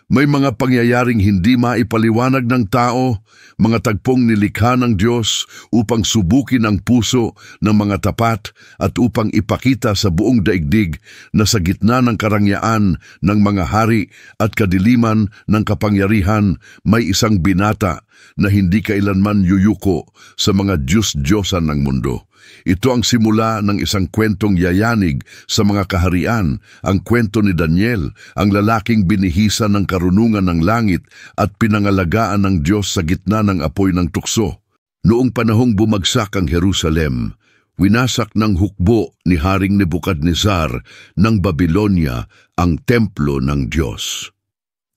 May mga pangyayaring hindi maipaliwanag ng tao, mga tagpong nilikha ng Diyos upang subukin ang puso ng mga tapat at upang ipakita sa buong daigdig na sa gitna ng karangyaan ng mga hari at kadiliman ng kapangyarihan may isang binata na hindi kailanman yuyuko sa mga Diyos-Diyosan ng mundo. Ito ang simula ng isang kwentong yayanig sa mga kaharian, ang kwento ni Daniel, ang lalaking binihisa ng karunungan ng langit at pinangalagaan ng Diyos sa gitna ng apoy ng tukso. Noong panahong bumagsak ang Jerusalem, winasak ng hukbo ni Haring Nebukadnezar ng Babylonia ang templo ng Diyos.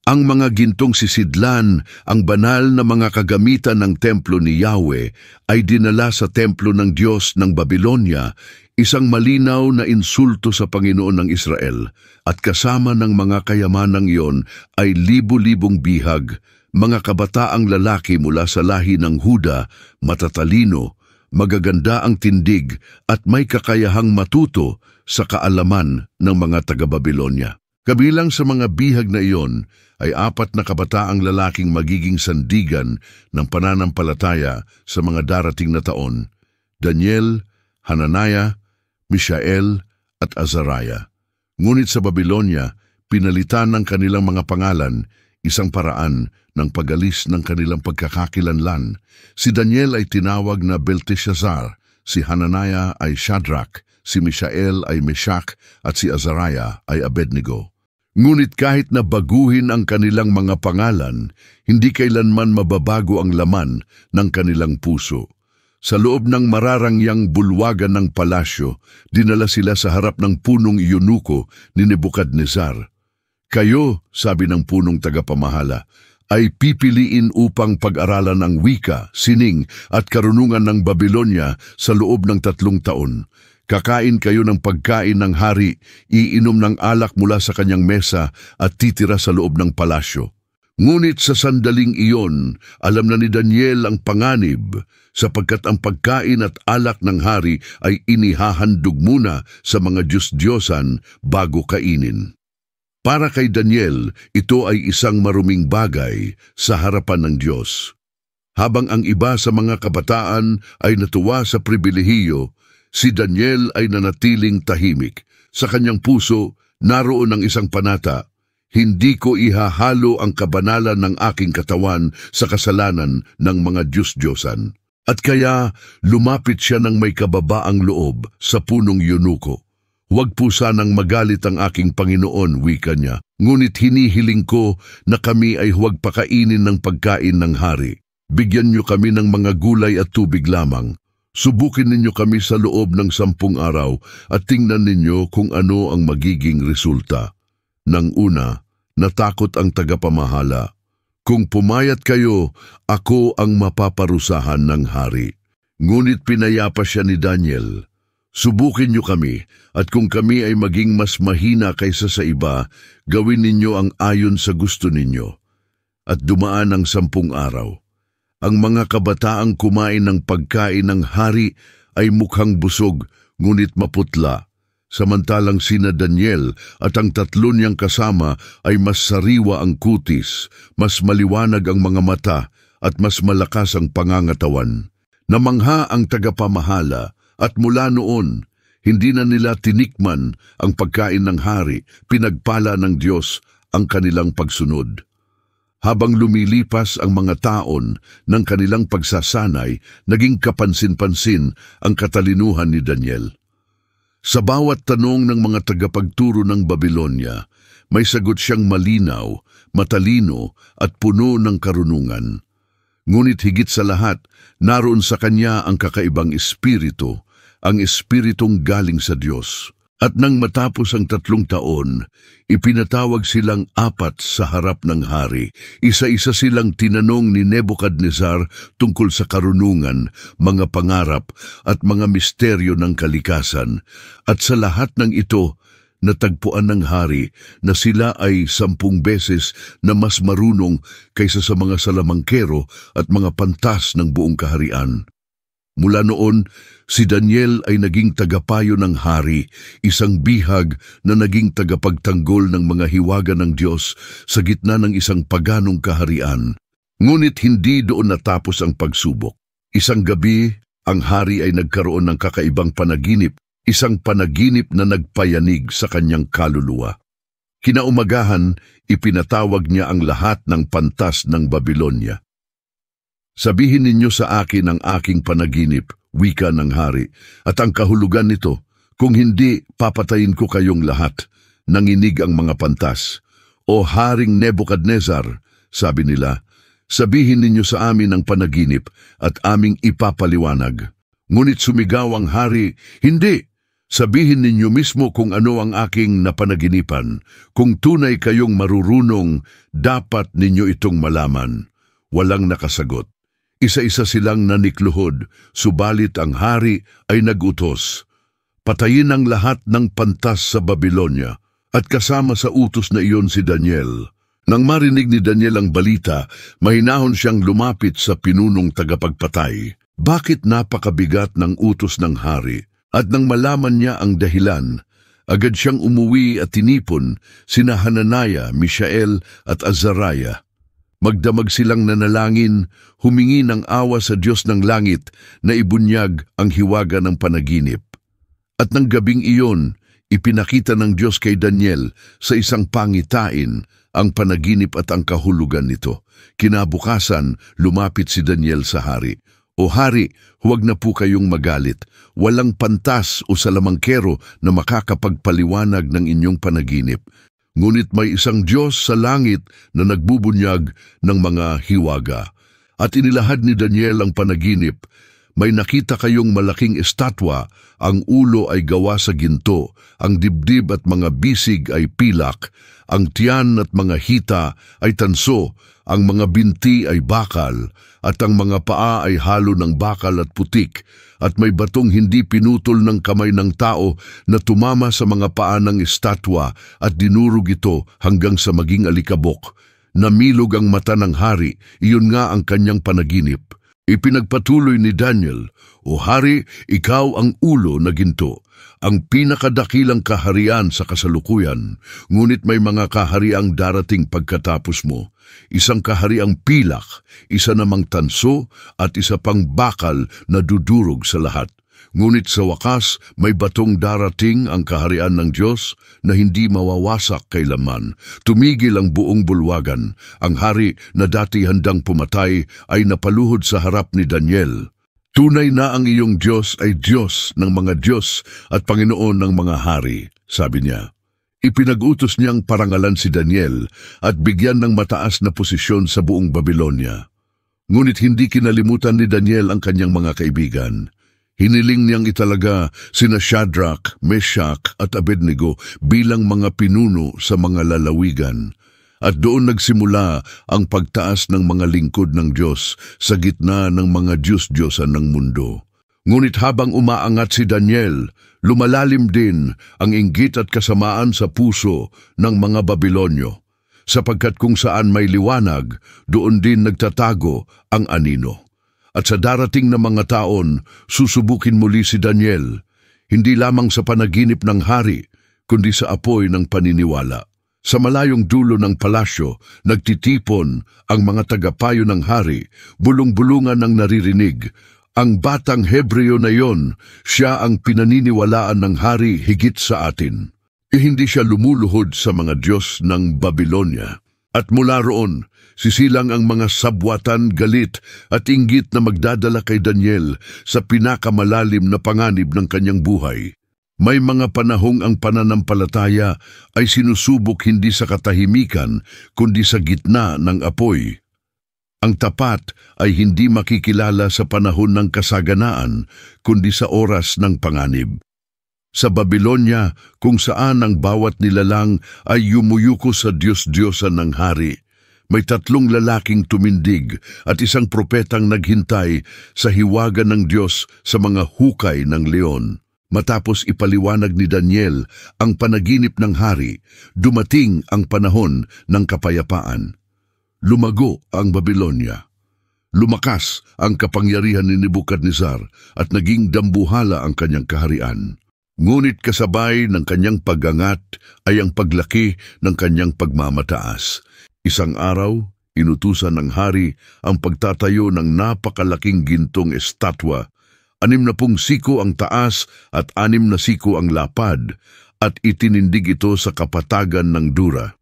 Ang mga gintong sisidlan, ang banal na mga kagamitan ng templo ni Yahweh ay dinala sa templo ng Diyos ng Babylonia, isang malinaw na insulto sa Panginoon ng Israel, at kasama ng mga kayamanang iyon ay libu-libong bihag, mga kabataang lalaki mula sa lahi ng Huda, matatalino, magaganda ang tindig at may kakayahang matuto sa kaalaman ng mga taga-Babylonia. Kabilang sa mga bihag na iyon ay 4 na kabataang lalaking magiging sandigan ng pananampalataya sa mga darating na taon: Daniel, Hananiah, Mishael at Azariah. Ngunit sa Babylonia, pinalitan ng kanilang mga pangalan, isang paraan ng pag-alis ng kanilang pagkakakilanlan. Si Daniel ay tinawag na Belteshazzar, si Hananiah ay Shadrach, si Mishael ay Meshach at si Azariah ay Abednego. Ngunit kahit na baguhin ang kanilang mga pangalan, hindi kailanman mababago ang laman ng kanilang puso. Sa loob ng mararangyang bulwagan ng palasyo, dinala sila sa harap ng punong eunuko ni Nebukadnezar. Kayo, sabi ng punong tagapamahala, ay pipiliin upang pag-aralan ang wika, sining at karunungan ng Babylonia sa loob ng 3 taon. Kakain kayo ng pagkain ng hari, iinom ng alak mula sa kanyang mesa at titira sa loob ng palasyo. Ngunit sa sandaling iyon, alam na ni Daniel ang panganib, sapagkat ang pagkain at alak ng hari ay inihahandog muna sa mga Diyos-Diyosan bago kainin. Para kay Daniel, ito ay isang maruming bagay sa harapan ng Diyos. Habang ang iba sa mga kabataan ay natuwa sa pribilehiyo, si Daniel ay nanatiling tahimik. Sa kanyang puso, naroon ang isang panata: hindi ko ihahalo ang kabanalan ng aking katawan sa kasalanan ng mga Diyos-Diyosan. At kaya lumapit siya ng may kababaang loob sa punong eunuko. Huwag po sanang magalit ang aking Panginoon, wika niya. Ngunit hinihiling ko na kami ay huwag pakainin ng pagkain ng hari. Bigyan niyo kami ng mga gulay at tubig lamang. Subukin ninyo kami sa loob ng 10 araw at tingnan ninyo kung ano ang magiging resulta. Nang una, natakot ang tagapamahala. Kung pumayat kayo, ako ang mapaparusahan ng hari. Ngunit pinayapa siya ni Daniel. Subukin niyo kami, at kung kami ay maging mas mahina kaysa sa iba, gawin ninyo ang ayon sa gusto ninyo. At dumaan ang 10 araw. Ang mga kabataang kumain ng pagkain ng hari ay mukhang busog, ngunit maputla. Samantalang sina Daniel at ang 3 niyang kasama ay mas sariwa ang kutis, mas maliwanag ang mga mata, at mas malakas ang pangangatawan. Namangha ang tagapamahala, at mula noon, hindi na nila tinikman ang pagkain ng hari, pinagpala ng Diyos ang kanilang pagsunod. Habang lumilipas ang mga taon ng kanilang pagsasanay, naging kapansin-pansin ang katalinuhan ni Daniel. Sa bawat tanong ng mga tagapagturo ng Babylonia, may sagot siyang malinaw, matalino at puno ng karunungan. Ngunit higit sa lahat, naroon sa kanya ang kakaibang espiritu, ang espiritong galing sa Diyos. At nang matapos ang 3 taon, ipinatawag silang 4 sa harap ng hari. Isa-isa silang tinanong ni Nebukadnezar tungkol sa karunungan, mga pangarap at mga misteryo ng kalikasan. At sa lahat ng ito, natagpuan ng hari na sila ay 10 beses na mas marunong kaysa sa mga salamangkero at mga pantas ng buong kaharian. Mula noon, si Daniel ay naging tagapayo ng hari, isang bihag na naging tagapagtanggol ng mga hiwaga ng Diyos sa gitna ng isang paganong kaharian. Ngunit hindi doon natapos ang pagsubok. Isang gabi, ang hari ay nagkaroon ng kakaibang panaginip, isang panaginip na nagpayanig sa kanyang kaluluwa. Kinaumagahan, ipinatawag niya ang lahat ng pantas ng Babylonia. Sabihin ninyo sa akin ang aking panaginip, wika ng hari, at ang kahulugan nito. Kung hindi, papatayin ko kayong lahat. Nanginig ang mga pantas. O Haring Nebuchadnezzar, sabi nila, sabihin ninyo sa amin ang panaginip at aming ipapaliwanag. Ngunit sumigaw ang hari, hindi! Sabihin ninyo mismo kung ano ang aking napanaginipan. Kung tunay kayong marurunong, dapat ninyo itong malaman. Walang nakasagot. Isa-isa silang nanikluhod, subalit ang hari ay nagutos. Patayin ang lahat ng pantas sa Babylonia, at kasama sa utos na iyon si Daniel. Nang marinig ni Daniel ang balita, mahinahon siyang lumapit sa pinunong tagapagpatay. Bakit napakabigat ng utos ng hari? At nang malaman niya ang dahilan, agad siyang umuwi at tinipon sina Hananiah, Mishael at Azariah. Magdamag silang nanalangin, humingi ng awa sa Diyos ng langit na ibunyag ang hiwaga ng panaginip. At ng gabing iyon, ipinakita ng Diyos kay Daniel sa isang pangitain ang panaginip at ang kahulugan nito. Kinabukasan, lumapit si Daniel sa hari. O hari, huwag na po kayong magalit. Walang pantas o salamangkero na makakapagpaliwanag ng inyong panaginip. Ngunit may isang Diyos sa langit na nagbubunyag ng mga hiwaga. At inilahad ni Daniel ang panaginip. May nakita kayong malaking estatwa, ang ulo ay gawa sa ginto, ang dibdib at mga bisig ay pilak, ang tiyan at mga hita ay tanso, ang mga binti ay bakal, at ang mga paa ay halo ng bakal at putik, at may batong hindi pinutol ng kamay ng tao na tumama sa mga paa ng estatwa at dinurog ito hanggang sa maging alikabok. Namilog ang mata ng hari, iyon nga ang kanyang panaginip. Ipinagpatuloy ni Daniel, O hari, ikaw ang ulo na ginto, ang pinakadakilang kaharian sa kasalukuyan, ngunit may mga kahariang darating pagkatapos mo. Isang kahariang pilak, isa namang tanso at isa pang bakal na dudurog sa lahat. Ngunit sa wakas, may batong darating ang kaharian ng Diyos na hindi mawawasak kailanman. Tumigil ang buong bulwagan. Ang hari na dati handang pumatay ay napaluhod sa harap ni Daniel. Tunay na ang iyong Diyos ay Diyos ng mga Diyos at Panginoon ng mga hari, sabi niya. Ipinag-utos niyang parangalan si Daniel at bigyan ng mataas na posisyon sa buong Babylonia. Ngunit hindi kinalimutan ni Daniel ang kanyang mga kaibigan. Hiniling niyang italaga sina Shadrach, Meshach at Abednego bilang mga pinuno sa mga lalawigan. At doon nagsimula ang pagtaas ng mga lingkod ng Diyos sa gitna ng mga Diyos-Diyosan ng mundo. Ngunit habang umaangat si Daniel, lumalalim din ang inggit at kasamaan sa puso ng mga Babilonyo, sapagkat kung saan may liwanag, doon din nagtatago ang anino. At sa darating na mga taon, susubukin muli si Daniel, hindi lamang sa panaginip ng hari, kundi sa apoy ng paniniwala. Sa malayong dulo ng palasyo, nagtitipon ang mga tagapayo ng hari, bulong-bulungan ng naririnig. Ang batang Hebreo na yon, siya ang pinaniniwalaan ng hari higit sa atin. Hindi siya lumuluhod sa mga Diyos ng Babylonia. At mula roon, sisilang ang mga sabwatan, galit at inggit na magdadala kay Daniel sa pinakamalalim na panganib ng kanyang buhay. May mga panahong ang pananampalataya ay sinusubok hindi sa katahimikan, kundi sa gitna ng apoy. Ang tapat ay hindi makikilala sa panahon ng kasaganaan, kundi sa oras ng panganib. Sa Babylonia, kung saan ang bawat nilalang ay yumuyuko sa Diyos-Diyosan ng hari, may 3 lalaking tumindig at isang propetang naghintay sa hiwaga ng Diyos sa mga hukay ng leon. Matapos ipaliwanag ni Daniel ang panaginip ng hari, dumating ang panahon ng kapayapaan. Lumago ang Babylonia. Lumakas ang kapangyarihan ni Nebukadnezar at naging dambuhala ang kanyang kaharian. Ngunit kasabay ng kanyang pagangat ay ang paglaki ng kanyang pagmamataas. Isang araw, inutusan ng hari ang pagtatayo ng napakalaking gintong estatwa. 60 siko ang taas at 6 na siko ang lapad, at itinindig ito sa kapatagan ng Dura.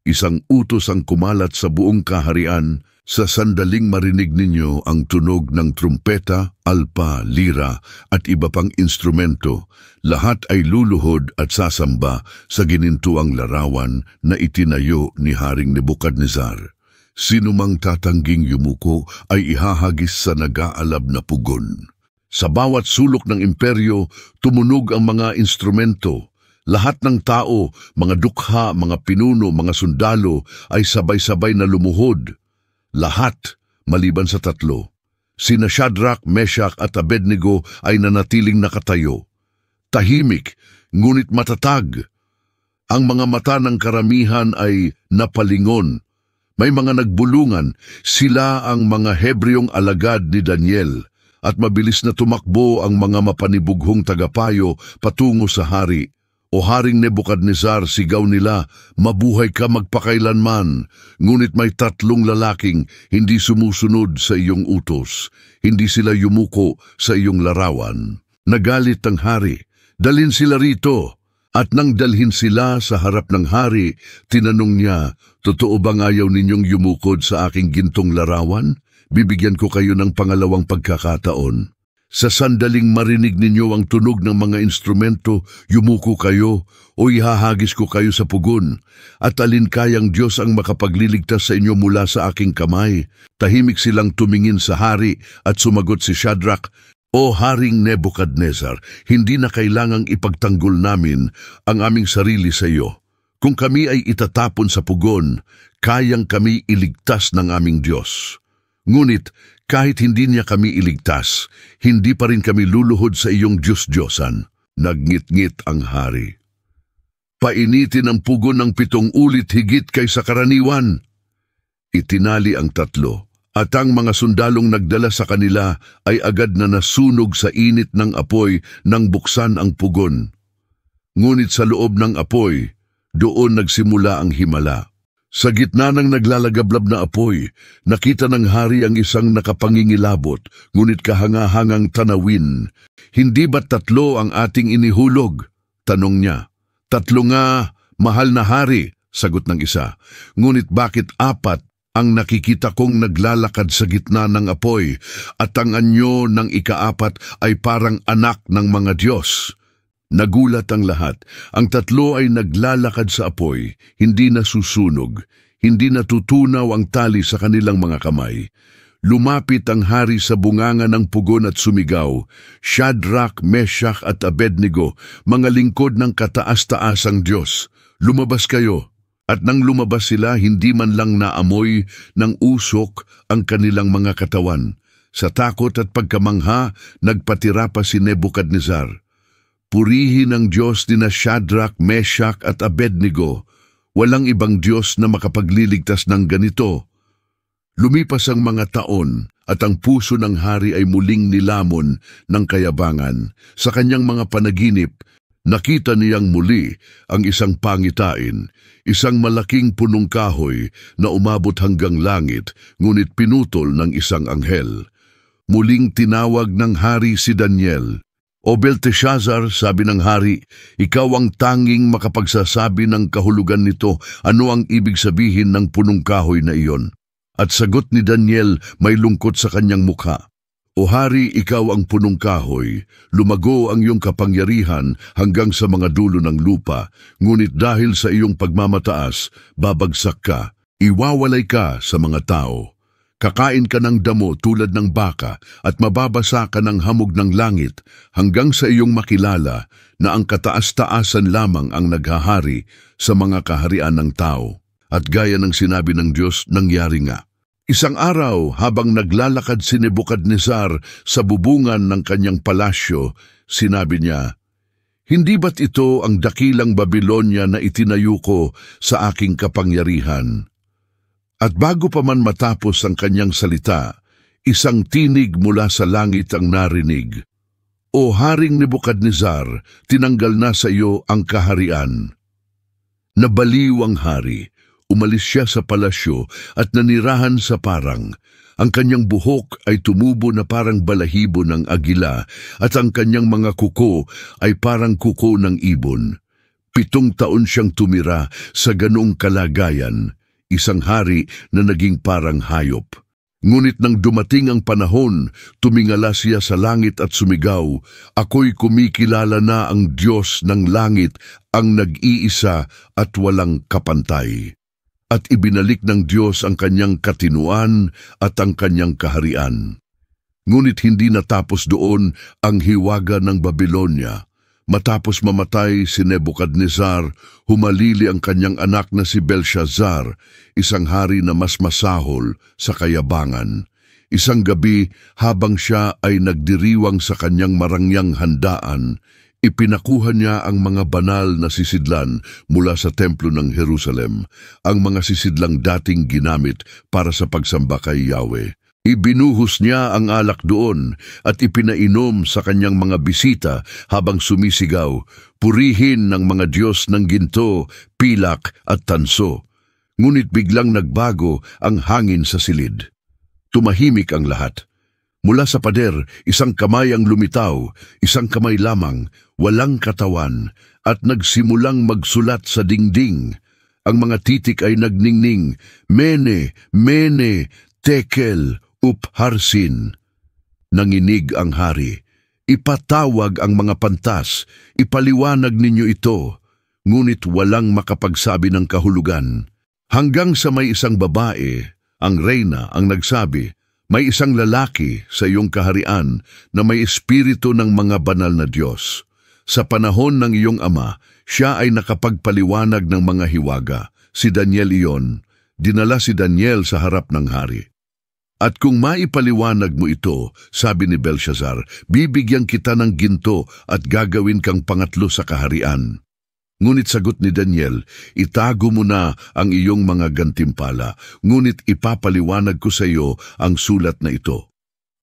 Isang utos ang kumalat sa buong kaharian. Sa sandaling marinig ninyo ang tunog ng trumpeta, alpa, lira at iba pang instrumento, lahat ay luluhod at sasamba sa ginintuang larawan na itinayo ni Haring Nebukadnezar. Sinumang tatangging yumuko ay ihahagis sa nag-aalab na pugon. Sa bawat sulok ng imperyo, tumunog ang mga instrumento. Lahat ng tao, mga dukha, mga pinuno, mga sundalo ay sabay-sabay na lumuhod. Lahat, maliban sa 3. Sina Shadrach, Meshach at Abednego ay nanatiling nakatayo. Tahimik, ngunit matatag. Ang mga mata ng karamihan ay napalingon. May mga nagbulungan, sila ang mga Hebreong alagad ni Daniel, at mabilis na tumakbo ang mga mapanibughong tagapayo patungo sa hari. O Haring Nebukadnezar, sigaw nila, mabuhay ka magpakailanman. Ngunit may 3 lalaking hindi sumusunod sa iyong utos. Hindi sila yumuko sa iyong larawan. Nagalit ang hari, dalhin sila rito. At nang dalhin sila sa harap ng hari, tinanong niya, totoo bang ayaw ninyong yumukod sa aking gintong larawan? Bibigyan ko kayo ng pangalawang pagkakataon. Sa sandaling marinig ninyo ang tunog ng mga instrumento, yumuko kayo o ihahagis ko kayo sa pugon. At alinkayang Diyos ang makapagliligtas sa inyo mula sa aking kamay. Tahimik silang tumingin sa hari at sumagot si Shadrach, O Haring Nebukadnezar, hindi na kailangang ipagtanggol namin ang aming sarili sa iyo. Kung kami ay itatapon sa pugon, kayang kami iligtas ng aming Diyos. Ngunit kahit hindi niya kami iligtas, hindi pa rin kami luluhod sa iyong Diyos-Diyosan. Nagngit-ngit ang hari. Painitin ang pugon ng 7 ulit higit kaysa karaniwan. Itinali ang 3, at ang mga sundalong nagdala sa kanila ay agad na nasunog sa init ng apoy nang buksan ang pugon. Ngunit sa loob ng apoy, doon nagsimula ang himala. Sa gitna ng naglalagablab na apoy, nakita ng hari ang isang nakapangingilabot, ngunit kahangahangang tanawin. Hindi ba 3 ang ating inihulog? Tanong niya. 3 nga, mahal na hari, sagot ng isa. Ngunit bakit 4 ang nakikita kong naglalakad sa gitna ng apoy, at ang anyo ng ika-4 ay parang anak ng mga Diyos? Nagulat ang lahat. Ang 3 ay naglalakad sa apoy, hindi nasusunog, hindi natutunaw ang tali sa kanilang mga kamay. Lumapit ang hari sa bunganga ng pugon at sumigaw, Shadrach, Meshach at Abednego, mga lingkod ng kataas-taasang Diyos, lumabas kayo. At nang lumabas sila, hindi man lang naamoy ng usok ang kanilang mga katawan. Sa takot at pagkamangha, nagpatira pa si Nebukadnezar. Purihin ang Diyos ni na Shadrach, Meshach at Abednego. Walang ibang Diyos na makapagliligtas ng ganito. Lumipas ang mga taon at ang puso ng hari ay muling nilamon ng kayabangan. Sa kanyang mga panaginip, nakita niyang muli ang isang pangitain, isang malaking punong kahoy na umabot hanggang langit, ngunit pinutol ng isang anghel. Muling tinawag ng hari si Daniel. O Belteshazzar, sabi ng hari, ikaw ang tanging makapagsasabi ng kahulugan nito. Ano ang ibig sabihin ng punong kahoy na iyon? At sagot ni Daniel, may lungkot sa kanyang mukha. O hari, ikaw ang punong kahoy. Lumago ang iyong kapangyarihan hanggang sa mga dulo ng lupa. Ngunit dahil sa iyong pagmamataas, babagsak ka. Iwawalay ka sa mga tao. Kakain ka ng damo tulad ng baka at mababasa ka ng hamog ng langit hanggang sa iyong makilala na ang kataas-taasan lamang ang naghahari sa mga kaharian ng tao. At gaya ng sinabi ng Diyos, nangyari nga. Isang araw, habang naglalakad si Nebukadnezar sa bubungan ng kanyang palasyo, sinabi niya, Hindi ba't ito ang dakilang Babilonya na itinayo ko sa aking kapangyarihan? At bago pa man matapos ang kanyang salita, isang tinig mula sa langit ang narinig. O Haring Nebukadnezar, tinanggal na sa iyo ang kaharian. Nabaliw ang hari, umalis siya sa palasyo at nanirahan sa parang. Ang kanyang buhok ay tumubo na parang balahibo ng agila at ang kanyang mga kuko ay parang kuko ng ibon. 7 taon siyang tumira sa ganoong kalagayan, isang hari na naging parang hayop. Ngunit nang dumating ang panahon, tumingala siya sa langit at sumigaw, "Ako'y kumikilala na ang Diyos ng langit, ang nag-iisa at walang kapantay." At ibinalik ng Diyos ang kanyang katinuan at ang kanyang kaharian. Ngunit hindi natapos doon ang hiwaga ng Babylonia. Matapos mamatay si Nebukadnezar, humalili ang kanyang anak na si Belshazzar, isang hari na mas masahol sa kayabangan. Isang gabi, habang siya ay nagdiriwang sa kanyang marangyang handaan, ipinakuha niya ang mga banal na sisidlan mula sa templo ng Jerusalem, ang mga sisidlang dating ginamit para sa pagsamba kay Yahweh. Ibinuhos niya ang alak doon at ipinainom sa kanyang mga bisita habang sumisigaw, "Purihin ng mga Diyos ng ginto, pilak at tanso." Ngunit biglang nagbago ang hangin sa silid. Tumahimik ang lahat. Mula sa pader, isang kamay ang lumitaw, isang kamay lamang, walang katawan, at nagsimulang magsulat sa dingding. Ang mga titik ay nagningning, "Mene, Mene, Tekel, Upharsin." Nanginig ang hari, "Ipatawag ang mga pantas, ipaliwanag ninyo ito." Ngunit walang makapagsabi ng kahulugan. Hanggang sa may isang babae, ang reyna, ang nagsabi, "May isang lalaki sa iyong kaharian na may espiritu ng mga banal na Diyos. Sa panahon ng iyong ama, siya ay nakapagpaliwanag ng mga hiwaga. Si Daniel iyon." Dinala si Daniel sa harap ng hari. "At kung maipaliwanag mo ito," sabi ni Belshazzar, "bibigyan kita ng ginto at gagawin kang pangatlo sa kaharian." Ngunit sagot ni Daniel, "Itago mo na ang iyong mga gantimpala, ngunit ipapaliwanag ko sa iyo ang sulat na ito."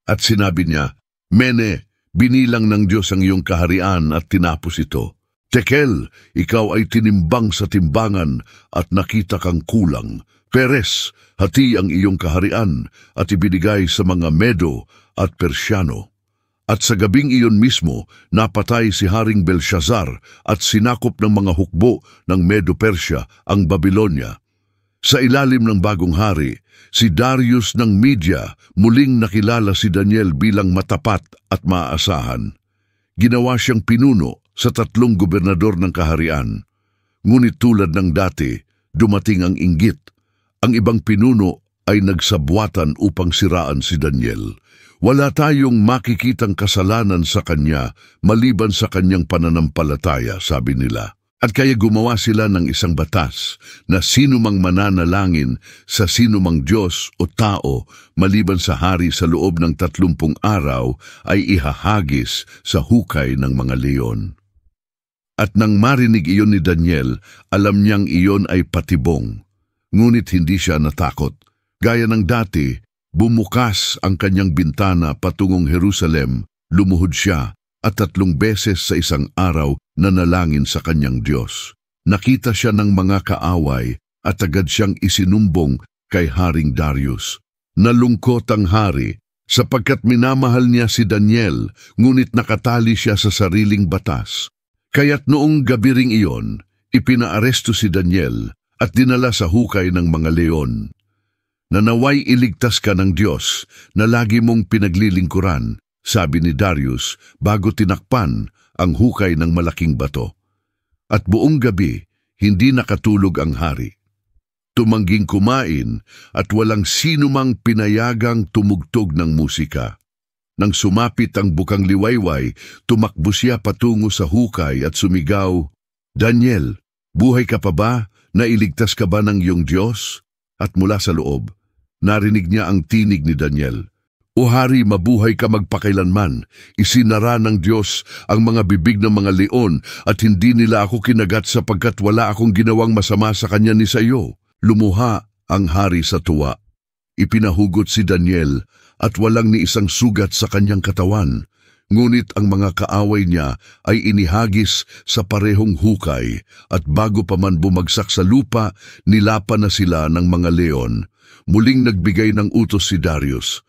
At sinabi niya, "Mene, binilang ng Diyos ang iyong kaharian at tinapos ito. Tekel, ikaw ay tinimbang sa timbangan at nakita kang kulang. Peres, hati ang iyong kaharian at ibinigay sa mga Medo at Persiano." At sa gabing iyon mismo, napatay si Haring Belshazzar at sinakop ng mga hukbo ng Medo-Persya ang Babylonia. Sa ilalim ng bagong hari, si Darius ng Media, muling nakilala si Daniel bilang matapat at maaasahan. Ginawa siyang pinuno sa 3 gobernador ng kaharian. Ngunit tulad ng dati, dumating ang inggit. Ang ibang pinuno ay nagsabwatan upang siraan si Daniel. Wala tayong makikitang kasalanan sa kanya maliban sa kanyang pananampalataya, sabi nila. At kaya gumawa sila ng isang batas na sinumang mananalangin sa sinumang Diyos o tao maliban sa hari sa loob ng 30 araw ay ihahagis sa hukay ng mga leon. At nang marinig iyon ni Daniel, alam niyang iyon ay patibong. Ngunit hindi siya natakot. Gaya ng dati, bumukas ang kanyang bintana patungong Jerusalem, lumuhod siya at 3 beses sa isang araw nanalangin sa kanyang Diyos. Nakita siya ng mga kaaway at agad siyang isinumbong kay Haring Darius. Nalungkot ang hari sapagkat minamahal niya si Daniel, ngunit nakatali siya sa sariling batas. Kaya't noong gabi ring iyon, ipinaaresto si Daniel at dinala sa hukay ng mga leon. "Nanaway iligtas ka ng Diyos na lagi mong pinaglilingkuran," sabi ni Darius bago tinakpan ang hukay ng malaking bato. At buong gabi, hindi nakatulog ang hari. Tumangging kumain at walang sinumang pinayagang tumugtog ng musika. Nang sumapit ang bukang liwayway, tumakbo siya patungo sa hukay at sumigaw, "Daniel, buhay ka pa ba? Nailigtas ka ba ng iyong Diyos?" At mula sa loob, narinig niya ang tinig ni Daniel, "O hari, mabuhay ka magpakailanman. Isinara ng Diyos ang mga bibig ng mga leon at hindi nila ako kinagat sapagkat wala akong ginawang masama sa kanya ni sa iyo." Lumuha ang hari sa tuwa. Ipinahugot si Daniel at walang ni isang sugat sa kanyang katawan. Ngunit ang mga kaaway niya ay inihagis sa parehong hukay at bago pa man bumagsak sa lupa, nilapan na sila ng mga leon. Muling nagbigay ng utos si Darius.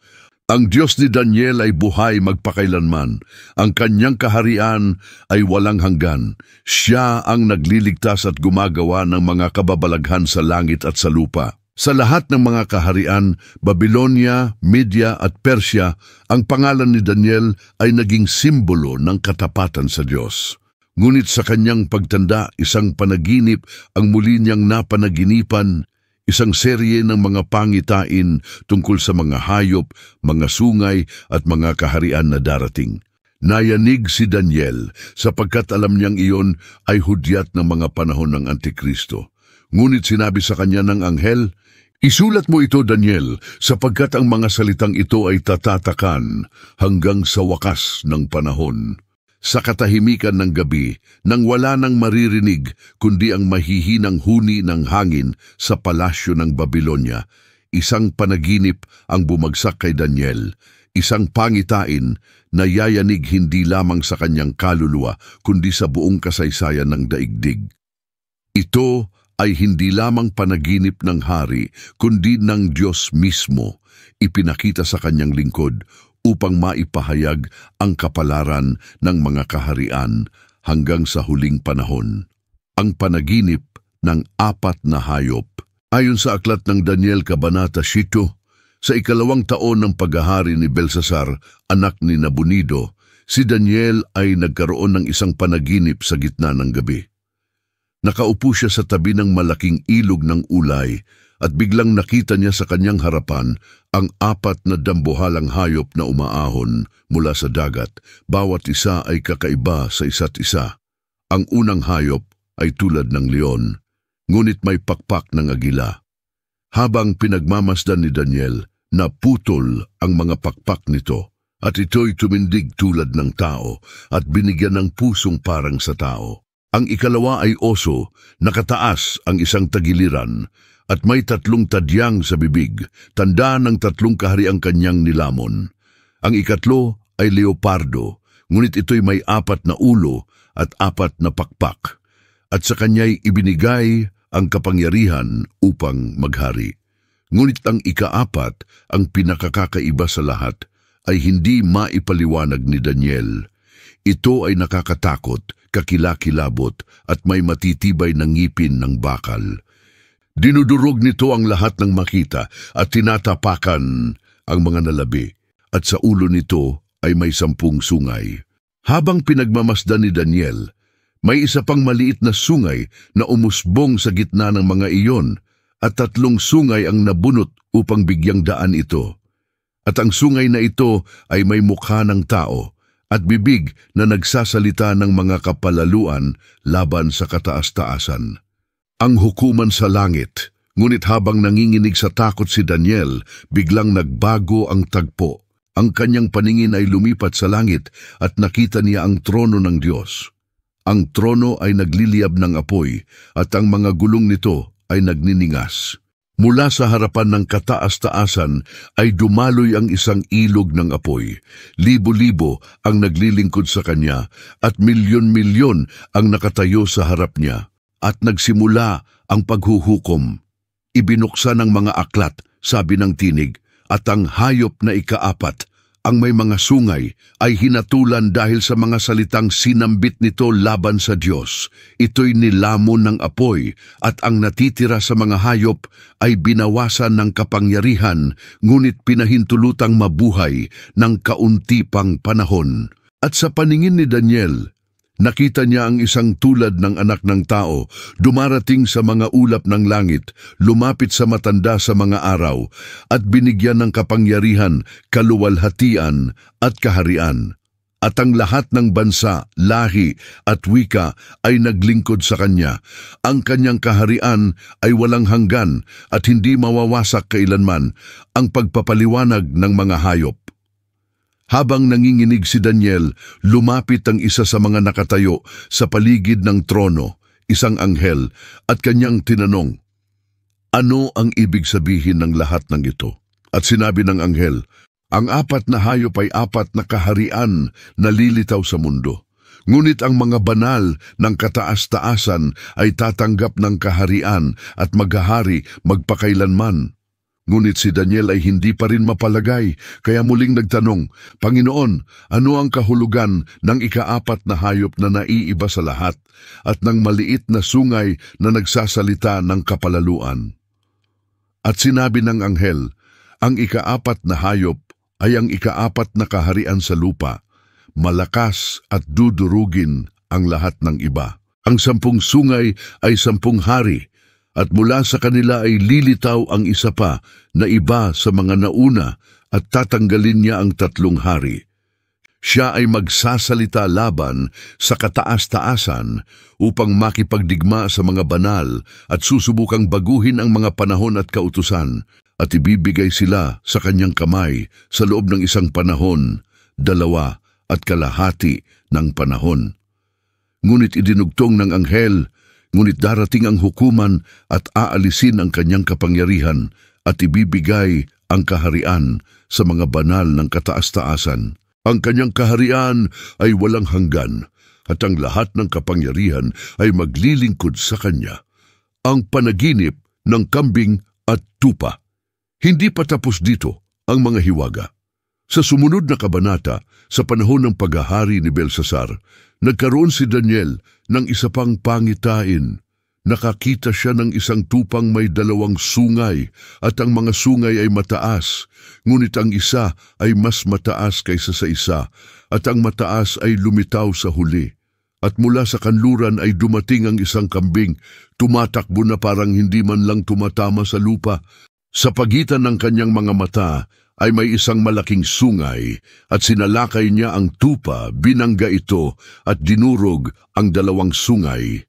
Ang Diyos ni Daniel ay buhay magpakailanman. Ang kanyang kaharian ay walang hanggan. Siya ang nagliligtas at gumagawa ng mga kababalaghan sa langit at sa lupa. Sa lahat ng mga kaharian, Babylonia, Media at Persia, ang pangalan ni Daniel ay naging simbolo ng katapatan sa Diyos. Ngunit sa kanyang pagtanda, isang panaginip ang muli niyang napanaginipan, isang serye ng mga pangitain tungkol sa mga hayop, mga sungay at mga kaharian na darating. Nayanig si Daniel sapagkat alam niyang iyon ay hudyat ng mga panahon ng Antikristo. Ngunit sinabi sa kanya ng anghel, "Isulat mo ito, Daniel, sapagkat ang mga salitang ito ay tatatakan hanggang sa wakas ng panahon." Sa katahimikan ng gabi, nang wala nang maririnig kundi ang mahihinang huni ng hangin sa palasyo ng Babylonia, isang panaginip ang bumagsak kay Daniel, isang pangitain na yayanig hindi lamang sa kanyang kaluluwa kundi sa buong kasaysayan ng daigdig. Ito ay hindi lamang panaginip ng hari, kundi ng Diyos mismo, ipinakita sa kanyang lingkod upang maipahayag ang kapalaran ng mga kaharian hanggang sa huling panahon. Ang panaginip ng 4 na hayop. Ayon sa aklat ng Daniel Kabanata 7, sa 2 taon ng paghahari ni Belsasar, anak ni Nabunido, si Daniel ay nagkaroon ng isang panaginip sa gitna ng gabi. Nakaupo siya sa tabi ng malaking ilog ng ulay at biglang nakita niya sa kanyang harapan ang 4 na dambuhalang hayop na umaahon mula sa dagat. Bawat isa ay kakaiba sa isa't isa. Ang unang hayop ay tulad ng leon, ngunit may pakpak ng agila. Habang pinagmamasdan ni Daniel, naputol ang mga pakpak nito at ito'y tumindig tulad ng tao at binigyan ng pusong parang sa tao. Ang ikalawa ay oso, nakataas ang isang tagiliran, at may 3 tadyang sa bibig, tanda ng 3 kahariang kanyang nilamon. Ang ikatlo ay leopardo, ngunit ito'y may 4 na ulo at 4 na pakpak, at sa kanya'y ibinigay ang kapangyarihan upang maghari. Ngunit ang ika-4, ang pinakakakaiba sa lahat, ay hindi maipaliwanag ni Daniel. Ito ay nakakatakot, kakilakilabot at may matitibay na ngipin ng bakal. Dinudurog nito ang lahat ng makita at tinatapakan ang mga nalabi, at sa ulo nito ay may 10 sungay. Habang pinagmamasdan ni Daniel, may isa pang maliit na sungay na umusbong sa gitna ng mga iyon, at 3 sungay ang nabunot upang bigyang daan ito. At ang sungay na ito ay may mukha ng tao, at bibig na nagsasalita ng mga kapalaluan laban sa kataas-taasan. Ang hukuman sa langit, ngunit habang nanginginig sa takot si Daniel, biglang nagbago ang tagpo. Ang kanyang paningin ay lumipat sa langit at nakita niya ang trono ng Diyos. Ang trono ay nagliliyab ng apoy at ang mga gulong nito ay nagniningas. Mula sa harapan ng kataas-taasan ay dumaloy ang isang ilog ng apoy. Libo-libo ang naglilingkod sa kanya at milyon-milyon ang nakatayo sa harap niya. At nagsimula ang paghuhukom. Ibinuksan ng mga aklat, sabi ng tinig, at ang hayop na ika-4, ang may mga sungay, ay hinatulan dahil sa mga salitang sinambit nito laban sa Diyos. Ito'y nilamon ng apoy at ang natitira sa mga hayop ay binawasan ng kapangyarihan, ngunit pinahintulutang mabuhay ng kaunti pang panahon. At sa paningin ni Daniel, nakita niya ang isang tulad ng anak ng tao, dumarating sa mga ulap ng langit, lumapit sa matanda sa mga araw, at binigyan ng kapangyarihan, kaluwalhatian at kaharian. At ang lahat ng bansa, lahi at wika ay naglingkod sa kanya. Ang kanyang kaharian ay walang hanggan at hindi mawawasak kailanman, ang pagpapaliwanag ng mga hayop. Habang nanginginig si Daniel, lumapit ang isa sa mga nakatayo sa paligid ng trono, isang anghel, at kanyang tinanong, "Ano ang ibig sabihin ng lahat ng ito?" At sinabi ng anghel, ang 4 na hayop ay 4 na kaharian na lilitaw sa mundo. Ngunit ang mga banal ng kataas-taasan ay tatanggap ng kaharian at maghahari magpakailanman. Ngunit si Daniel ay hindi pa rin mapalagay, kaya muling nagtanong, Panginoon, ano ang kahulugan ng ika-4 na hayop na naiiba sa lahat at ng maliit na sungay na nagsasalita ng kapalaluan? At sinabi ng anghel, ang ika-4 na hayop ay ang ika-4 na kaharian sa lupa. Malakas at dudurugin ang lahat ng iba. Ang 10 sungay ay 10 hari, at mula sa kanila ay lilitaw ang isa pa na iba sa mga nauna at tatanggalin niya ang 3 hari. Siya ay magsasalita laban sa kataas-taasan upang makipagdigma sa mga banal at susubukang baguhin ang mga panahon at kautusan, at ibibigay sila sa kanyang kamay sa loob ng 1 panahon, 2 at kalahati ng panahon. Ngunit idinugtong ng anghel, ngunit darating ang hukuman at aalisin ang kanyang kapangyarihan at ibibigay ang kaharian sa mga banal ng kataas-taasan. Ang kanyang kaharian ay walang hanggan at ang lahat ng kapangyarihan ay maglilingkod sa kanya. Ang panaginip ng kambing at tupa. Hindi pa tapos dito ang mga hiwaga. Sa sumunod na kabanata, sa panahon ng paghahari ni Belsasar, nagkaroon si Daniel ng isa pang pangitain. Nakakita siya ng isang tupang may 2 sungay at ang mga sungay ay mataas, ngunit ang isa ay mas mataas kaysa sa isa at ang mataas ay lumitaw sa huli. At mula sa kanluran ay dumating ang isang kambing, tumatakbo na parang hindi man lang tumatama sa lupa. Sa pagitan ng kanyang mga mata ay may isang malaking sungay at sinalakay niya ang tupa, binangga ito at dinurog ang 2 sungay.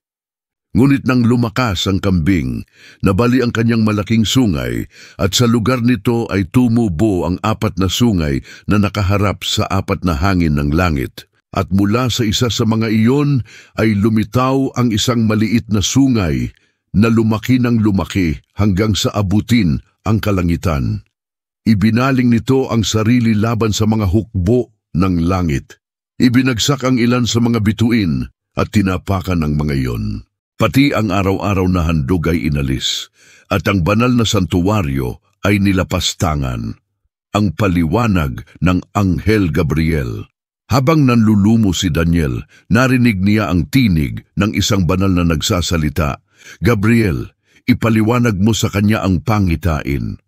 Ngunit nang lumakas ang kambing, nabali ang kanyang malaking sungay at sa lugar nito ay tumubo ang 4 na sungay na nakaharap sa 4 na hangin ng langit. At mula sa isa sa mga iyon ay lumitaw ang isang maliit na sungay na lumaki ng lumaki hanggang sa abutin ang kalangitan. Ibinaling nito ang sarili laban sa mga hukbo ng langit. Ibinagsak ang ilan sa mga bituin at tinapakan ng mga iyon. Pati ang araw-araw na handog ay inalis, at ang banal na santuwaryo ay nilapastangan. Ang paliwanag ng Anghel Gabriel. Habang nanlulumo si Daniel, narinig niya ang tinig ng isang banal na nagsasalita, Gabriel, ipaliwanag mo sa kanya ang pangitain.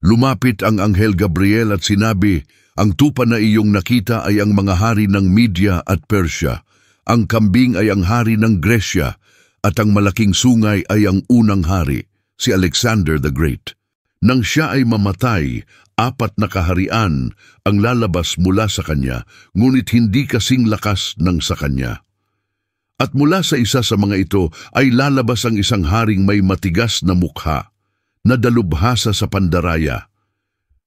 Lumapit ang Anghel Gabriel at sinabi, ang tupa na iyong nakita ay ang mga hari ng Media at Persia. Ang kambing ay ang hari ng Gresya at ang malaking sungay ay ang unang hari, si Alexander the Great. Nang siya ay mamatay, 4 na kaharian ang lalabas mula sa kanya, ngunit hindi kasing lakas ng sa kanya. At mula sa isa sa mga ito ay lalabas ang isang haring may matigas na mukha, na dalubhasa sa pandaraya.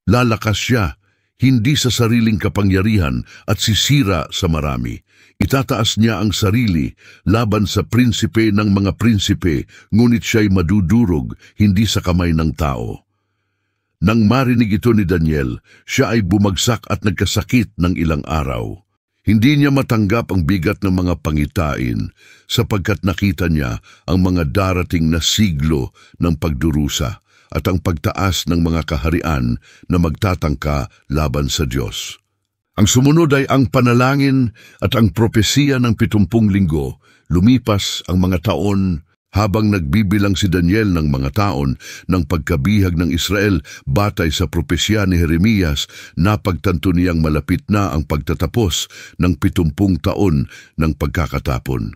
Lalakas siya, hindi sa sariling kapangyarihan at sisira sa marami. Itataas niya ang sarili laban sa prinsipe ng mga prinsipe, ngunit siya'y madudurog, hindi sa kamay ng tao. Nang marinig ito ni Daniel, siya ay bumagsak at nagkasakit ng ilang araw. Hindi niya matanggap ang bigat ng mga pangitain sapagkat nakita niya ang mga darating na siglo ng pagdurusa at ang pagtaas ng mga kaharian na magtatangka laban sa Diyos. Ang sumunod ay ang panalangin at ang propesiya ng 70 linggo. Lumipas ang mga taon habang nagbibilang si Daniel ng mga taon ng pagkabihag ng Israel batay sa propesya ni Jeremias, napagtanto niyang malapit na ang pagtatapos ng 70 taon ng pagkakatapon.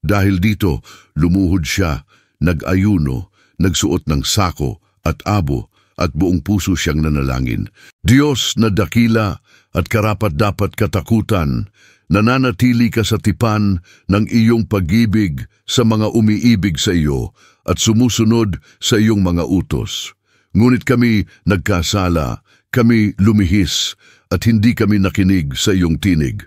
Dahil dito, lumuhod siya, nag-ayuno, nagsuot ng sako at abo at buong puso siyang nanalangin. Diyos na dakila at karapat-dapat katakutan, nananatili ka sa tipan ng iyong pag-ibig sa mga umiibig sa iyo at sumusunod sa iyong mga utos. Ngunit kami nagkasala, kami lumihis at hindi kami nakinig sa iyong tinig.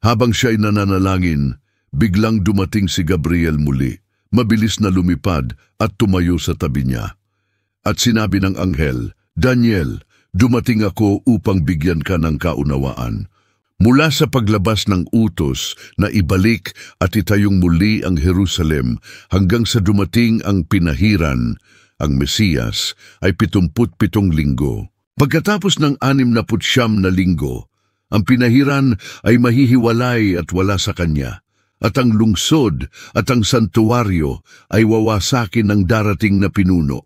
Habang siya'y nananalangin, biglang dumating si Gabriel muli, mabilis na lumipad at tumayo sa tabi niya. At sinabi ng anghel, Daniel, Dumating ako upang bigyan ka ng kaunawaan. Mula sa paglabas ng utos na ibalik at itayong muli ang Jerusalem hanggang sa dumating ang pinahiran, ang Mesiyas, ay 77 linggo. Pagkatapos ng 69 na linggo, ang pinahiran ay mahihiwalay at wala sa kanya, at ang lungsod at ang santuwaryo ay wawasakin ng darating na pinuno.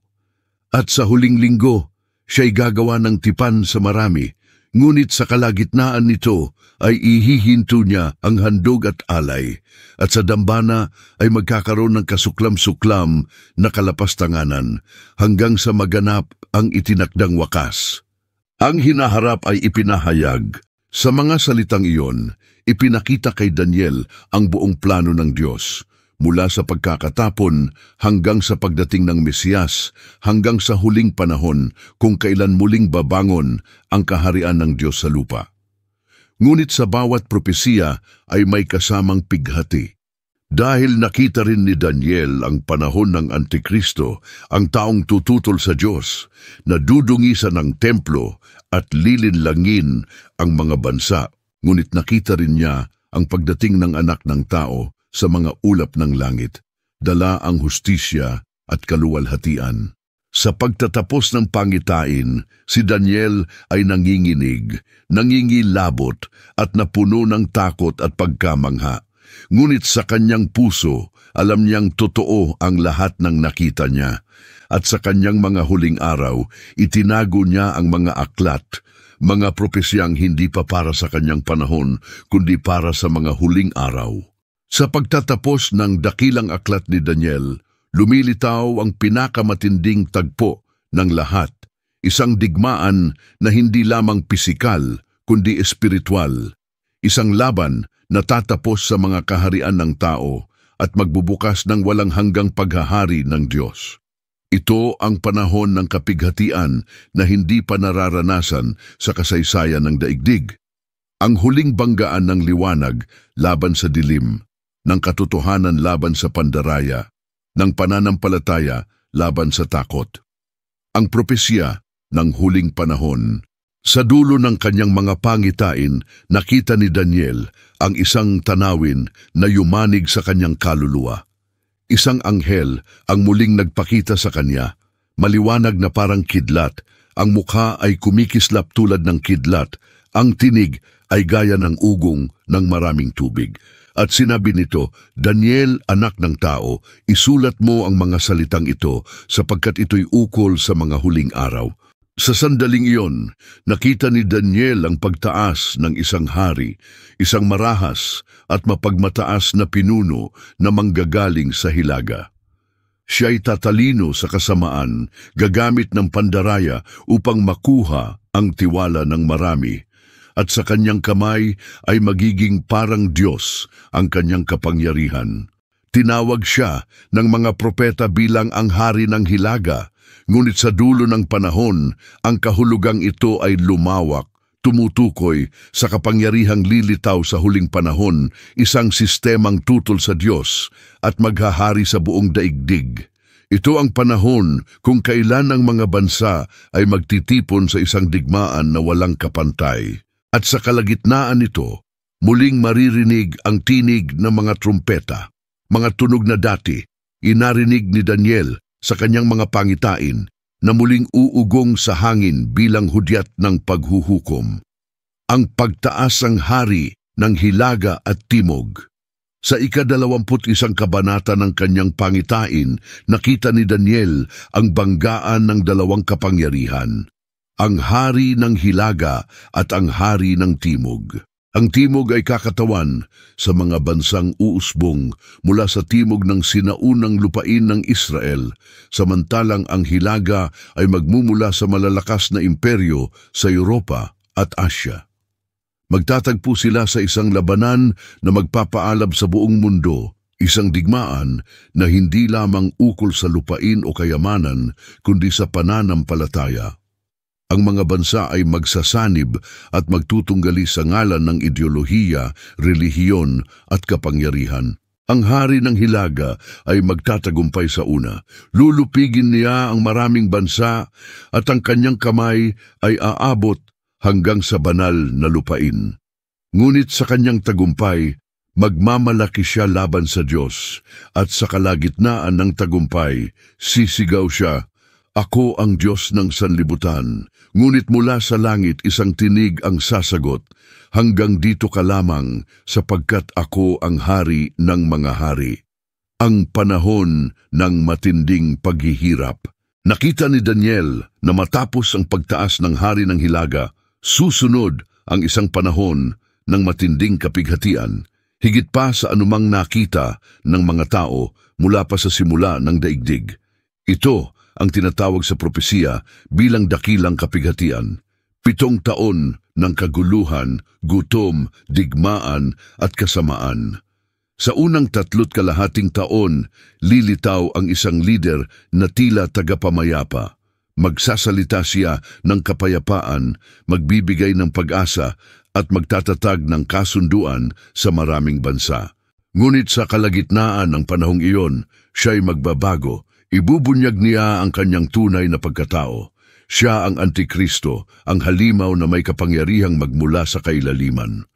At sa huling linggo, siya'y gagawa ng tipan sa marami, ngunit sa kalagitnaan nito ay ihihinto niya ang handog at alay, at sa dambana ay magkakaroon ng kasuklam-suklam na kalapastanganan hanggang sa maganap ang itinakdang wakas. Ang hinaharap ay ipinahayag. Sa mga salitang iyon, ipinakita kay Daniel ang buong plano ng Diyos, mula sa pagkakatapon hanggang sa pagdating ng Mesiyas, hanggang sa huling panahon kung kailan muling babangon ang kaharian ng Diyos sa lupa. Ngunit sa bawat propesiya ay may kasamang pighati. Dahil nakita rin ni Daniel ang panahon ng Antikristo, ang taong tututol sa Diyos, na dudungisan ng templo at lilinlangin ang mga bansa. Ngunit nakita rin niya ang pagdating ng anak ng tao sa mga ulap ng langit, dala ang hustisya at kaluwalhatian. Sa pagtatapos ng pangitain, si Daniel ay nanginginig, nangingilabot at napuno ng takot at pagkamangha. Ngunit sa kanyang puso, alam niyang totoo ang lahat ng nakita niya. At sa kanyang mga huling araw, itinago niya ang mga aklat, mga propesyang hindi pa para sa kanyang panahon, kundi para sa mga huling araw. Sa pagtatapos ng dakilang aklat ni Daniel, lumilitaw ang pinakamatinding tagpo ng lahat, isang digmaan na hindi lamang pisikal, kundi espiritual, isang laban na tatapos sa mga kaharian ng tao at magbubukas ng walang hanggang paghahari ng Diyos. Ito ang panahon ng kapighatian na hindi pa nararanasan sa kasaysayan ng daigdig. Ang huling banggaan ng liwanag laban sa dilim, ng katotohanan laban sa pandaraya, ng pananampalataya laban sa takot. Ang propesya ng huling panahon. Sa dulo ng kanyang mga pangitain, nakita ni Daniel ang isang tanawin na yumanig sa kanyang kaluluwa. Isang anghel ang muling nagpakita sa kanya, maliwanag na parang kidlat, ang mukha ay kumikislap tulad ng kidlat, ang tinig ay gaya ng ugong ng maraming tubig. At sinabi nito, Daniel, anak ng tao, isulat mo ang mga salitang ito sapagkat ito'y ukol sa mga huling araw. Sa sandaling iyon, nakita ni Daniel ang pagtaas ng isang hari, isang marahas at mapagmataas na pinuno na manggagaling sa hilaga. Siya'y tatalino sa kasamaan, gagamit ng pandaraya upang makuha ang tiwala ng marami, at sa kanyang kamay ay magiging parang Diyos ang kanyang kapangyarihan. Tinawag siya ng mga propeta bilang ang hari ng hilaga, ngunit sa dulo ng panahon, ang kahulugang ito ay lumawak, tumutukoy sa kapangyarihang lilitaw sa huling panahon, isang sistemang tutol sa Diyos at maghahari sa buong daigdig. Ito ang panahon kung kailan ang mga bansa ay magtitipon sa isang digmaan na walang kapantay. At sa kalagitnaan nito, muling maririnig ang tinig ng mga trumpeta, mga tunog na dati, inarinig ni Daniel sa kanyang mga pangitain na muling uugong sa hangin bilang hudyat ng paghuhukom. Ang pagtaas ng hari ng hilaga at timog. Sa ika-21 kabanata ng kanyang pangitain, nakita ni Daniel ang banggaan ng dalawang kapangyarihan, ang hari ng hilaga at ang hari ng timog. Ang timog ay kakatawan sa mga bansang uusbong mula sa timog ng sinaunang lupain ng Israel, samantalang ang hilaga ay magmumula sa malalakas na imperyo sa Europa at Asya. Magtatagpo sila sa isang labanan na magpapaalab sa buong mundo, isang digmaan na hindi lamang ukol sa lupain o kayamanan, kundi sa pananampalataya. Ang mga bansa ay magsasanib at magtutunggali sa ngalan ng ideolohiya, relihiyon at kapangyarihan. Ang hari ng hilaga ay magtatagumpay sa una. Lulupigin niya ang maraming bansa at ang kanyang kamay ay aabot hanggang sa banal na lupain. Ngunit sa kanyang tagumpay, magmamalaki siya laban sa Diyos at sa kalagitnaan ng tagumpay, sisigaw siya, "Ako ang Diyos ng sanlibutan." Ngunit mula sa langit isang tinig ang sasagot, "Hanggang dito ka lamang sapagkat ako ang hari ng mga hari." Ang panahon ng matinding paghihirap. Nakita ni Daniel na matapos ang pagtaas ng hari ng hilaga, susunod ang isang panahon ng matinding kapighatian, higit pa sa anumang nakita ng mga tao mula pa sa simula ng daigdig. Ito ang tinatawag sa propesiya bilang dakilang kapighatian. 7 taon ng kaguluhan, gutom, digmaan at kasamaan. Sa unang 3.5 taon, lilitaw ang isang lider na tila tagapamayapa. Magsasalita siya ng kapayapaan, magbibigay ng pag-asa at magtatatag ng kasunduan sa maraming bansa. Ngunit sa kalagitnaan ng panahong iyon, siya'y magbabago. Ibubunyag niya ang kanyang tunay na pagkatao. Siya ang Antikristo, ang halimaw na may kapangyarihang magmula sa kailaliman.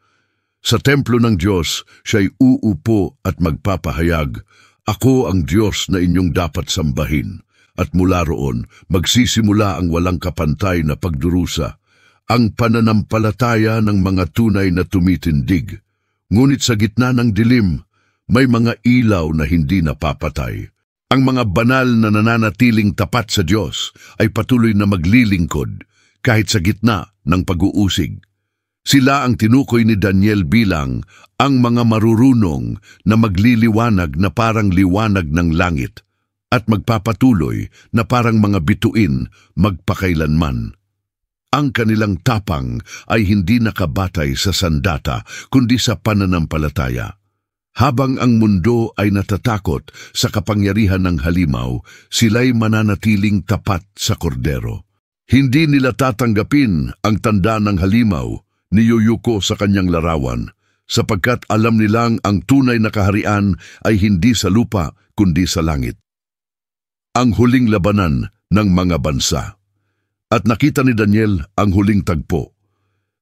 Sa templo ng Diyos, siya'y uupo at magpapahayag, "Ako ang Diyos na inyong dapat sambahin." At mula roon, magsisimula ang walang kapantay na pagdurusa, ang pananampalataya ng mga tunay na tumitindig. Ngunit sa gitna ng dilim, may mga ilaw na hindi napapatay. Ang mga banal na nananatiling tapat sa Diyos ay patuloy na maglilingkod kahit sa gitna ng pag-uusig. Sila ang tinukoy ni Daniel bilang ang mga marurunong na magliliwanag na parang liwanag ng langit at magpapatuloy na parang mga bituin magpakailanman. Ang kanilang tapang ay hindi nakabatay sa sandata kundi sa pananampalataya. Habang ang mundo ay natatakot sa kapangyarihan ng halimaw, sila'y mananatiling tapat sa kordero. Hindi nila tatanggapin ang tanda ng halimaw, niyuyuko sa kanyang larawan, sapagkat alam nilang ang tunay na kaharian ay hindi sa lupa kundi sa langit. Ang huling labanan ng mga bansa. At nakita ni Daniel ang huling tagpo.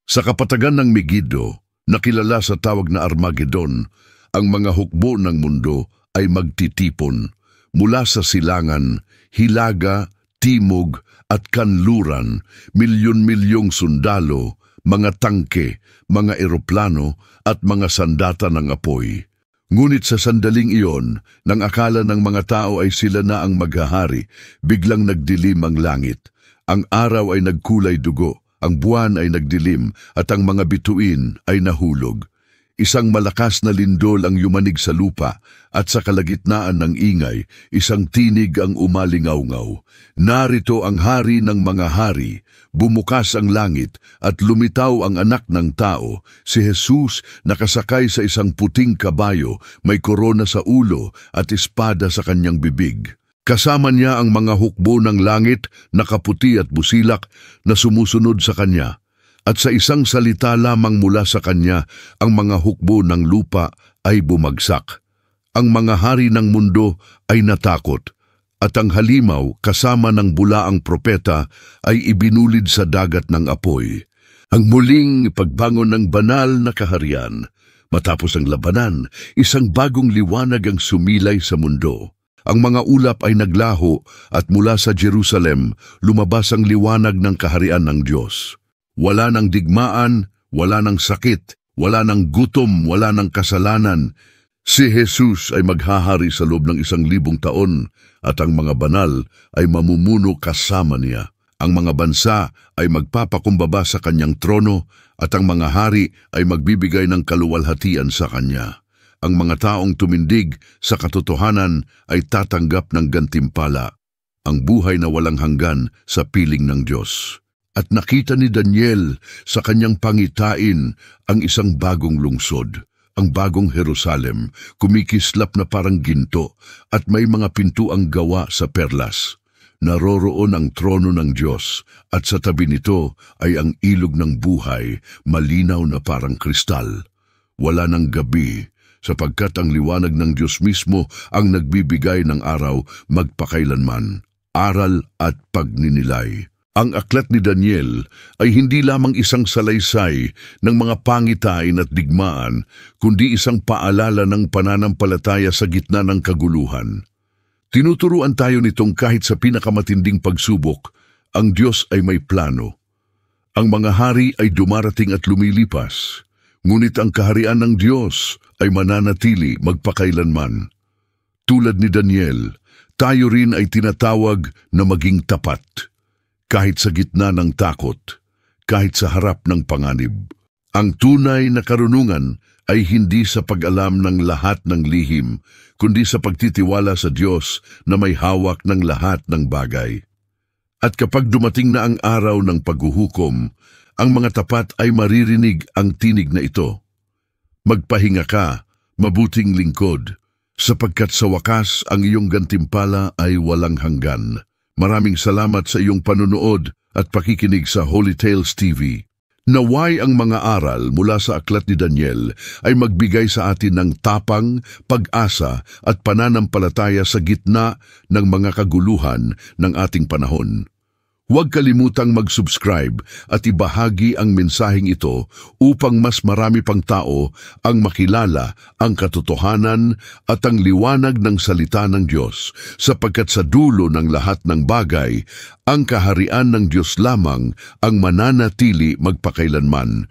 Sa kapatagan ng Megiddo, nakilala sa tawag na Armageddon, ang mga hukbo ng mundo ay magtitipon mula sa silangan, hilaga, timog at kanluran, milyon-milyong sundalo, mga tangke, mga eroplano at mga sandata ng apoy. Ngunit sa sandaling iyon, nang akala ng mga tao ay sila na ang maghahari, biglang nagdilim ang langit. Ang araw ay nagkulay dugo, ang buwan ay nagdilim at ang mga bituin ay nahulog. Isang malakas na lindol ang yumanig sa lupa at sa kalagitnaan ng ingay, isang tinig ang umalingaw-ngaw. Narito ang hari ng mga hari, bumukas ang langit at lumitaw ang anak ng tao, si Jesus nakasakay sa isang puting kabayo, may korona sa ulo at espada sa kanyang bibig. Kasama niya ang mga hukbo ng langit na kaputi at busilak na sumusunod sa kanya. At sa isang salita lamang mula sa kanya, ang mga hukbo ng lupa ay bumagsak. Ang mga hari ng mundo ay natakot, at ang halimaw kasama ng bulaang propeta ay ibinulid sa dagat ng apoy. Ang muling pagbangon ng banal na kaharian. Matapos ang labanan, isang bagong liwanag ang sumilay sa mundo. Ang mga ulap ay naglaho at mula sa Jerusalem lumabas ang liwanag ng kaharian ng Diyos. Wala ng digmaan, wala ng sakit, wala ng gutom, wala ng kasalanan. Si Jesus ay maghahari sa loob ng 1,000 taon at ang mga banal ay mamumuno kasama niya. Ang mga bansa ay magpapakumbaba sa kanyang trono at ang mga hari ay magbibigay ng kaluwalhatian sa kanya. Ang mga taong tumindig sa katotohanan ay tatanggap ng gantimpala, ang buhay na walang hanggan sa piling ng Diyos. At nakita ni Daniel sa kanyang pangitain ang isang bagong lungsod, ang bagong Jerusalem, kumikislap na parang ginto at may mga pintuang gawa sa perlas. Naroroon ang trono ng Diyos at sa tabi nito ay ang ilog ng buhay, malinaw na parang kristal. Wala ng gabi, sapagkat ang liwanag ng Diyos mismo ang nagbibigay ng araw magpakailanman. Aral at pagninilay. Ang aklat ni Daniel ay hindi lamang isang salaysay ng mga pangitain at digmaan, kundi isang paalala ng pananampalataya sa gitna ng kaguluhan. Tinuturuan tayo nitong kahit sa pinakamatinding pagsubok, ang Diyos ay may plano. Ang mga hari ay dumarating at lumilipas, ngunit ang kaharian ng Diyos ay mananatili magpakailanman. Tulad ni Daniel, tayo rin ay tinatawag na maging tapat, kahit sa gitna ng takot, kahit sa harap ng panganib. Ang tunay na karunungan ay hindi sa pag-alam ng lahat ng lihim, kundi sa pagtitiwala sa Diyos na may hawak ng lahat ng bagay. At kapag dumating na ang araw ng paghuhukom, ang mga tapat ay maririnig ang tinig na ito. Magpahinga ka, mabuting lingkod, sapagkat sa wakas ang iyong gantimpala ay walang hanggan. Maraming salamat sa iyong panunood at pakikinig sa Holy Tales TV. Naway ang mga aral mula sa aklat ni Daniel ay magbigay sa atin ng tapang, pag-asa at pananampalataya sa gitna ng mga kaguluhan ng ating panahon. Huwag kalimutang mag-subscribe at ibahagi ang mensaheng ito upang mas marami pang tao ang makilala ang katotohanan at ang liwanag ng salita ng Diyos, sapagkat sa dulo ng lahat ng bagay, ang kaharian ng Diyos lamang ang mananatili magpakailanman.